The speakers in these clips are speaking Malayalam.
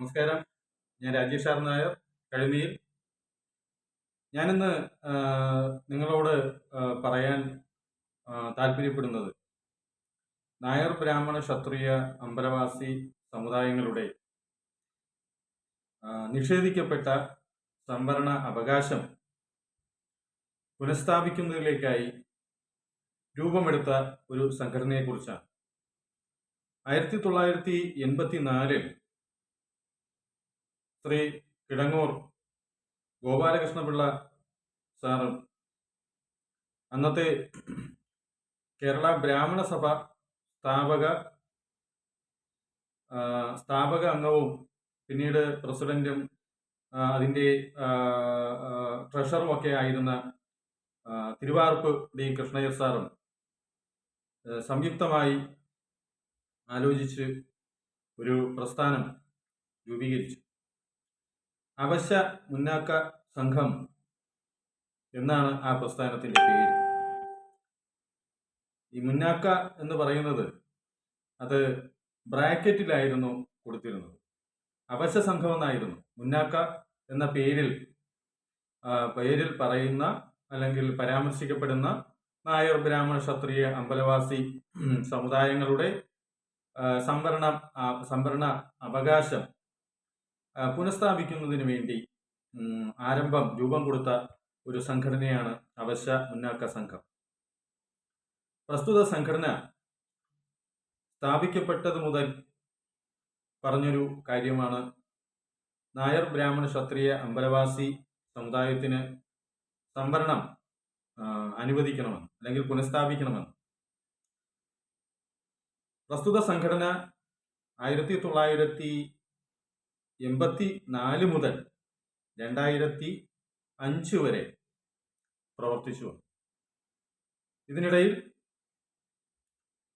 നമസ്കാരം. ഞാൻ രാജേഷ് ആർ നായർ, കഴുമിയിൽ. ഞാനിന്ന് നിങ്ങളോട് പറയാൻ താല്പര്യപ്പെടുന്നത് നായർ ബ്രാഹ്മണ ക്ഷത്രിയ അമ്പലവാസി സമുദായങ്ങളുടെ നിഷേധിക്കപ്പെട്ട സംവരണ അവകാശം പുനഃസ്ഥാപിക്കുന്നതിലേക്കായി രൂപമെടുത്ത ഒരു സംഘടനയെക്കുറിച്ചാണ്. 1984 ശ്രീ കിടങ്ങൂർ ഗോപാലകൃഷ്ണപിള്ള സാറും അന്നത്തെ കേരള ബ്രാഹ്മണ സഭ സ്ഥാപക അംഗവും പിന്നീട് പ്രസിഡന്റും അതിൻ്റെ ട്രഷറും ഒക്കെ ആയിരുന്ന തിരുവാർപ്പ് ഡി കൃഷ്ണയ്യർ സാറും സംയുക്തമായി ആലോചിച്ച് ഒരു പ്രസ്ഥാനം രൂപീകരിച്ചു. അവശ്യ മുന്നാക്ക സംഘം എന്നാണ് ആ പ്രസ്ഥാനത്തിന്റെ പേര്. ഈ മുന്നാക്ക എന്ന് പറയുന്നത് അത് ബ്രാക്കറ്റിലായിരുന്നു കൊടുത്തിരുന്നത്. അവശ്യ സംഘം എന്നായിരുന്നു. മുന്നാക്ക എന്ന പേരിൽ പറയുന്ന അല്ലെങ്കിൽ പരാമർശിക്കപ്പെടുന്ന നായർ ബ്രാഹ്മണ ക്ഷത്രിയ അമ്പലവാസി സമുദായങ്ങളുടെ സംവരണ അവകാശം പുനഃസ്ഥാപിക്കുന്നതിന് വേണ്ടി രൂപം കൊടുത്ത ഒരു സംഘടനയാണ് അവശ്യ മുന്നാക്ക സംഘം. പ്രസ്തുത സംഘടന സ്ഥാപിക്കപ്പെട്ടത് മുതൽ പറഞ്ഞൊരു കാര്യമാണ് നായർ ബ്രാഹ്മണ ക്ഷത്രിയ അമ്പലവാസി സമുദായത്തിന് സംവരണം അനുവദിക്കണമെന്ന് അല്ലെങ്കിൽ പുനഃസ്ഥാപിക്കണമെന്ന്. പ്രസ്തുത സംഘടന 1984 മുതൽ 2005 വരെ പ്രവർത്തിച്ചു. ഇതിനിടയിൽ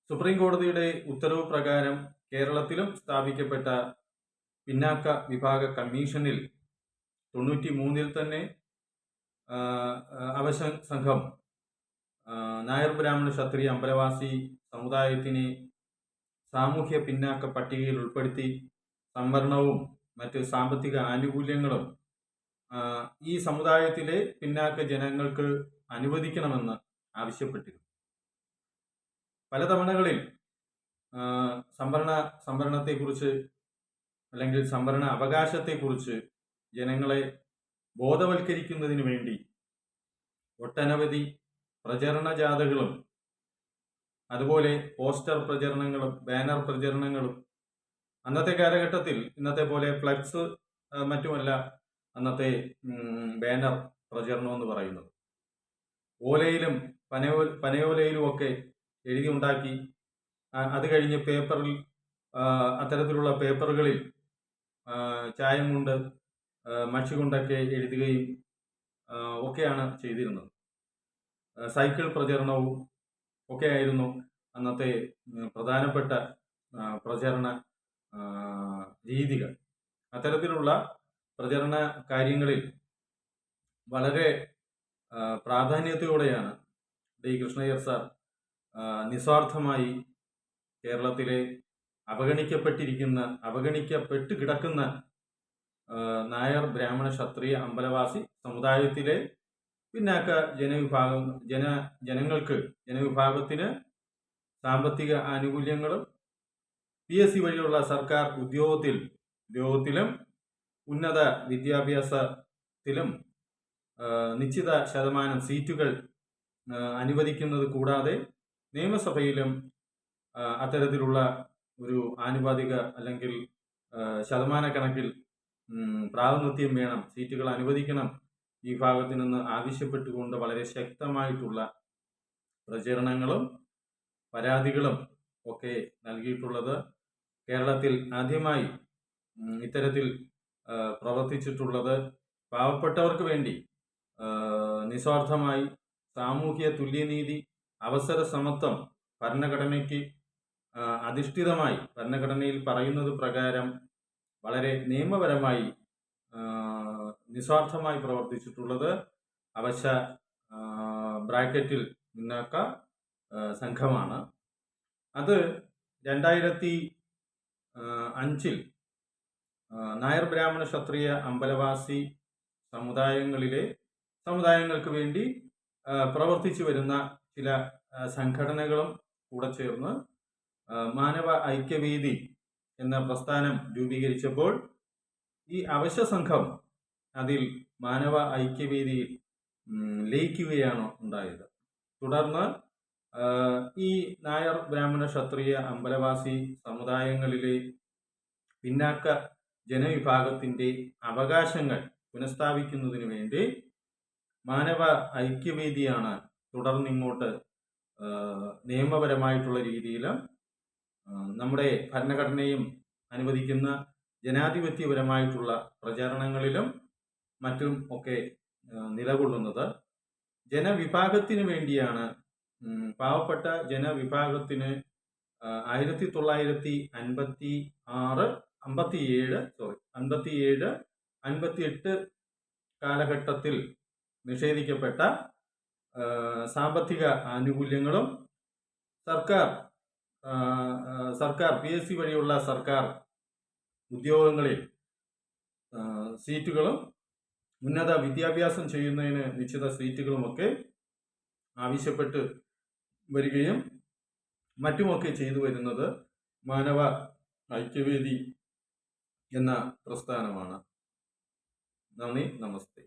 സുപ്രീം കോടതിയുടെ ഉത്തരവ് പ്രകാരം കേരളത്തിലും സ്ഥാപിക്കപ്പെട്ട പിന്നാക്ക വിഭാഗ കമ്മീഷനിൽ 93 തന്നെ അവശ്യ സംഘം നായർ ബ്രാഹ്മണ ക്ഷത്രിയ അമ്പലവാസി സമുദായത്തിനെ സാമൂഹ്യ പിന്നാക്ക പട്ടികയിൽ ഉൾപ്പെടുത്തി സംവരണവും മറ്റ് സാമ്പത്തിക ആനുകൂല്യങ്ങളും ഈ സമുദായത്തിലെ പിന്നാക്ക ജനങ്ങൾക്ക് അനുവദിക്കണമെന്ന് ആവശ്യപ്പെട്ടിരുന്നു. പലതവണകളിൽ സംവരണത്തെക്കുറിച്ച് അല്ലെങ്കിൽ സംവരണ അവകാശത്തെക്കുറിച്ച് ജനങ്ങളെ ബോധവൽക്കരിക്കുന്നതിന് വേണ്ടി ഒട്ടനവധി പ്രചരണ ജാഥകളും അതുപോലെ പോസ്റ്റർ പ്രചരണങ്ങളും ബാനർ പ്രചരണങ്ങളും, അന്നത്തെ കാലഘട്ടത്തിൽ ഇന്നത്തെ പോലെ ഫ്ലക്സ് മറ്റുമല്ല അന്നത്തെ ബാനർ പ്രചരണം എന്ന് പറയുന്നത്. ഓലയിലും പനയോലയിലുമൊക്കെ എഴുതി ഉണ്ടാക്കി അത് കഴിഞ്ഞ് പേപ്പറിൽ അത്തരത്തിലുള്ള പേപ്പറുകളിൽ ചായം കൊണ്ട് മഷി കൊണ്ടൊക്കെ എഴുതുകയും ഒക്കെയാണ് ചെയ്തിരുന്നത്. സൈക്കിൾ പ്രചരണവും ഒക്കെ ആയിരുന്നു അന്നത്തെ പ്രധാനപ്പെട്ട പ്രചരണ രീതികൾ. അത്തരത്തിലുള്ള പ്രചരണ കാര്യങ്ങളിൽ വളരെ പ്രാധാന്യത്തോടെയാണ് ഡി കൃഷ്ണയ്യർ സാർ നിസ്വാർത്ഥമായി കേരളത്തിലെ അവഗണിക്കപ്പെട്ട് കിടക്കുന്ന നായർ ബ്രാഹ്മണ ക്ഷത്രിയ അമ്പലവാസി സമുദായത്തിലെ പിന്നാക്ക ജനവിഭാഗത്തിന് സാമ്പത്തിക ആനുകൂല്യങ്ങളും PSC വഴിയുള്ള സർക്കാർ ഉദ്യോഗത്തിലും ഉന്നത വിദ്യാഭ്യാസത്തിലും നിശ്ചിത ശതമാനം സീറ്റുകൾ അനുവദിക്കുന്നത് കൂടാതെ നിയമസഭയിലും അത്തരത്തിലുള്ള ഒരു ആനുപാതിക അല്ലെങ്കിൽ ശതമാനക്കണക്കിൽ പ്രാതിനിധ്യം വേണം, സീറ്റുകൾ അനുവദിക്കണം ഈ ഭാഗത്തു നിന്ന് ആവശ്യപ്പെട്ടുകൊണ്ട് വളരെ ശക്തമായിട്ടുള്ള പ്രചരണങ്ങളും പരാതികളും ഒക്കെ നൽകിയിട്ടുള്ളത്. കേരളത്തിൽ ആദ്യമായി ഇത്തരത്തിൽ പ്രവർത്തിച്ചിട്ടുള്ളത് പാവപ്പെട്ടവർക്ക് വേണ്ടി നിസ്വാർത്ഥമായി സാമൂഹ്യ തുല്യനീതി, അവസര സമത്വം ഭരണഘടനയ്ക്ക് അധിഷ്ഠിതമായി ഭരണഘടനയിൽ പറയുന്നത് പ്രകാരം വളരെ നിയമപരമായി നിസ്വാർത്ഥമായി പ്രവർത്തിച്ചിട്ടുള്ളത് അവശ്യ ബ്രാക്കറ്റിൽ മുന്നാക്ക സംഘമാണ്. അത് 2005 നായർ ബ്രാഹ്മണ ക്ഷത്രിയ അമ്പലവാസി സമുദായങ്ങൾക്ക് വേണ്ടി പ്രവർത്തിച്ചു വരുന്ന ചില സംഘടനകളും കൂടെ ചേർന്ന് മാനവ ഐക്യവേദി എന്ന പ്രസ്ഥാനം രൂപീകരിച്ചപ്പോൾ ഈ അവശ്യ സംഘം അതിൽ മാനവ ഐക്യവേദിയിൽ ലയിക്കുകയാണ് ഉണ്ടായത്. തുടർന്ന് ഈ നായർ ബ്രാഹ്മണ ക്ഷത്രിയ അമ്പലവാസി സമുദായങ്ങളിലെ പിന്നാക്ക ജനവിഭാഗത്തിന്റെ അവകാശങ്ങൾ പുനഃസ്ഥാപിക്കുന്നതിന് വേണ്ടി മാനവ ഐക്യവേദിയാണ് തുടർന്നിങ്ങോട്ട് നിയമപരമായിട്ടുള്ള രീതിയിൽ നമ്മുടെ ഭരണഘടനയും അനുവദിക്കുന്ന ജനാധിപത്യപരമായിട്ടുള്ള പ്രചാരണങ്ങളിലും മറ്റും ഒക്കെ നിലകൊള്ളുന്നത്. ജനവിഭാഗത്തിന് വേണ്ടിയാണ്, പാവപ്പെട്ട ജനവിഭാഗത്തിന് 1957-58 കാലഘട്ടത്തിൽ നിഷേധിക്കപ്പെട്ട സാമ്പത്തിക ആനുകൂല്യങ്ങളും സർക്കാർ PSC വഴിയുള്ള സർക്കാർ ഉദ്യോഗങ്ങളിൽ സീറ്റുകളും ഉന്നത വിദ്യാഭ്യാസം ചെയ്യുന്നതിന് നിശ്ചിത സീറ്റുകളുമൊക്കെ ആവശ്യപ്പെട്ട് വരികയും മറ്റുമൊക്കെ ചെയ്തു വരുന്നത് മാനവ ഐക്യവേദി എന്ന പ്രസ്ഥാനമാണ്. നന്ദി, നമസ്തേ.